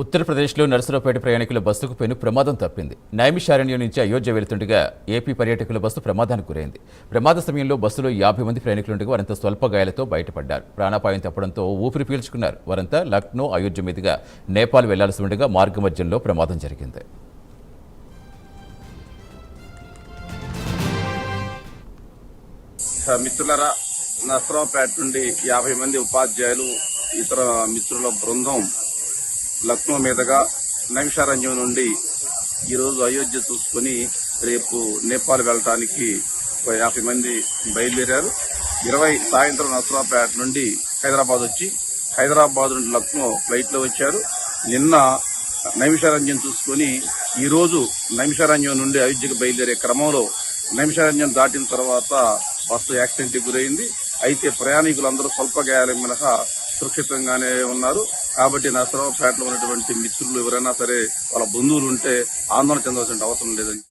ఉత్తరప్రదేశ్లో నర్సరావుపేట ప్రయాణికుల బస్సుకు పెను ప్రమాదం తప్పింది. నైమిషారణ్యం నుంచి అయోధ్య వెళుతుండగా ఏపీ పర్యాటకుల బస్సు ప్రమాదానికి గురైంది. ప్రమాద సమయంలో బస్సులో 50 మంది ప్రయాణికులుండగా వారంతా స్వల్ప గాయాలతో బయటపడ్డారు. ప్రాణాపాయం తప్పడంతో ఊపిరి పీల్చుకున్నారు. వారంతా లక్నో, అయోధ్య మీదుగా నేపాల్ వెళ్లాల్సి ఉండగా మార్గమధ్యంలో ప్రమాదం జరిగింది. మిత్రులరా, నర్సరావుపేట నుండి 50 మంది ఉపాధ్యాయులు ఇతర మిత్రుల బృందం లక్నో మీదుగా నైమిషారణ్యం నుండి ఈరోజు అయోధ్య చూసుకుని రేపు నేపాల్ వెళ్ళటానికి 50 మంది బయలుదేరారు. 20 సాయంత్రం నర్సరావుపేట నుండి హైదరాబాద్ వచ్చి హైదరాబాద్ నుండి లక్నో ఫ్లైట్లో వచ్చారు. నిన్న నైమిషారణ్యం చూసుకుని ఈరోజు నైమిషారణ్యం నుండి అయోధ్యకు బయలుదేరే క్రమంలో నైమిషారణ్యం దాటిన తర్వాత బస్సు యాక్సిడెంట్కి గురైంది. అయితే ప్రయాణికులందరూ స్వల్ప గాయాల మినహా సురక్షితంగానే ఉన్నారు. కాబట్టి నర్సరావుపేటలో ఉన్నటువంటి మిత్రులు ఎవరైనా సరే వాళ్ళ బంధువులు ఉంటే ఆందోళన చెందాల్సిన అవసరం లేదని